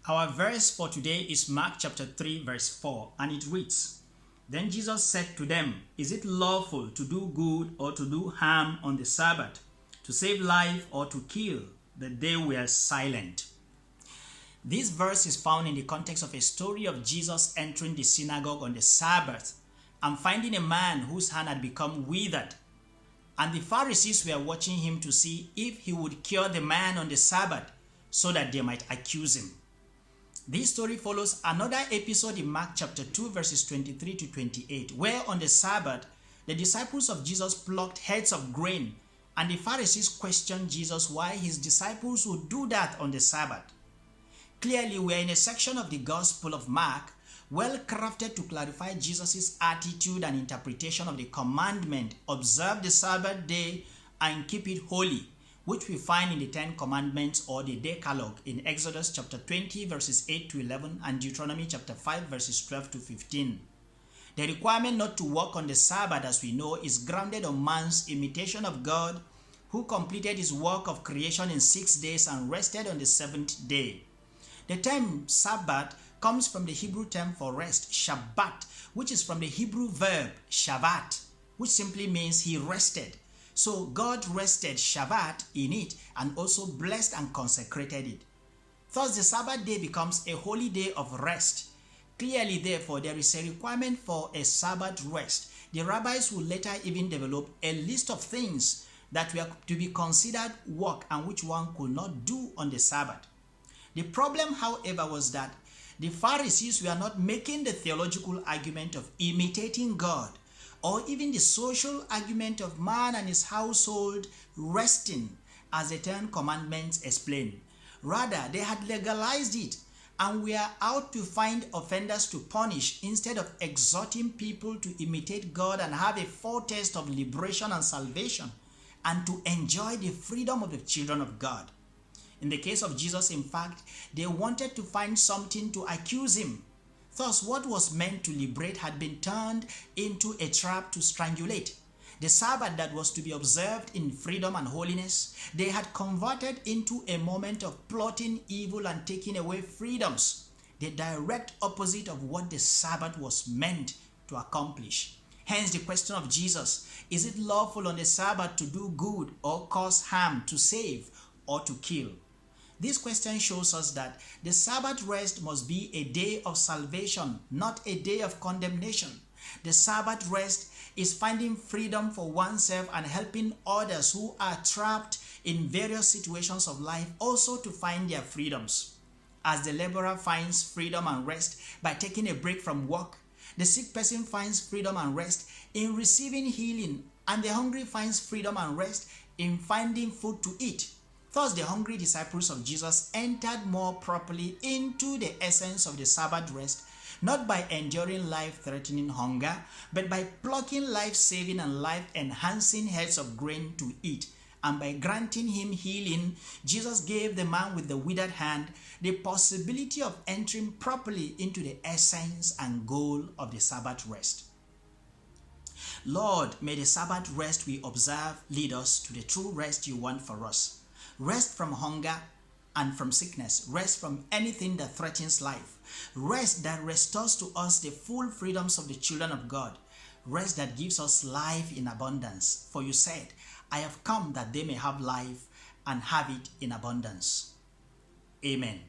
Our verse for today is Mark chapter 3 verse 4, and it reads, "Then Jesus said to them, is it lawful to do good or to do harm on the Sabbath, to save life or to kill?" But they were silent. This verse is found in the context of a story of Jesus entering the synagogue on the Sabbath and finding a man whose hand had become withered. And the Pharisees were watching him to see if he would cure the man on the Sabbath so that they might accuse him. This story follows another episode in Mark chapter 2 verses 23 to 28, where on the Sabbath, the disciples of Jesus plucked heads of grain, and the Pharisees questioned Jesus why his disciples would do that on the Sabbath. Clearly, we are in a section of the Gospel of Mark, well crafted to clarify Jesus' attitude and interpretation of the commandment, observe the Sabbath day and keep it holy, which we find in the 10 Commandments or the Decalogue in Exodus chapter 20 verses 8 to 11 and Deuteronomy chapter 5 verses 12 to 15. The requirement not to work on the Sabbath, as we know, is grounded on man's imitation of God, who completed his work of creation in 6 days and rested on the 7th day. The term Sabbath comes from the Hebrew term for rest, Shabbat, which is from the Hebrew verb Shabbat, which simply means he rested. So God rested Shabbat in it and also blessed and consecrated it. Thus the Sabbath day becomes a holy day of rest. Clearly, therefore, there is a requirement for a Sabbath rest. The rabbis will later even develop a list of things that were to be considered work and which one could not do on the Sabbath. The problem, however, was that the Pharisees were not making the theological argument of imitating God, or even the social argument of man and his household resting, as the 10 Commandments explain. Rather, they had legalized it and were out to find offenders to punish instead of exhorting people to imitate God and have a foretaste of liberation and salvation and to enjoy the freedom of the children of God. In the case of Jesus, in fact, they wanted to find something to accuse him. Thus, what was meant to liberate had been turned into a trap to strangulate. The Sabbath that was to be observed in freedom and holiness, they had converted into a moment of plotting evil and taking away freedoms, the direct opposite of what the Sabbath was meant to accomplish. Hence the question of Jesus, is it lawful on the Sabbath to do good or cause harm, to save or to kill? This question shows us that the Sabbath rest must be a day of salvation, not a day of condemnation. The Sabbath rest is finding freedom for oneself and helping others who are trapped in various situations of life also to find their freedoms. As the laborer finds freedom and rest by taking a break from work, the sick person finds freedom and rest in receiving healing, and the hungry finds freedom and rest in finding food to eat. Thus, the hungry disciples of Jesus entered more properly into the essence of the Sabbath rest, not by enduring life-threatening hunger, but by plucking life-saving and life-enhancing heads of grain to eat. And by granting him healing, Jesus gave the man with the withered hand the possibility of entering properly into the essence and goal of the Sabbath rest. Lord, may the Sabbath rest we observe lead us to the true rest you want for us. Rest from hunger and from sickness. Rest from anything that threatens life. Rest that restores to us the full freedoms of the children of God. Rest that gives us life in abundance. For you said, I have come that they may have life and have it in abundance. Amen.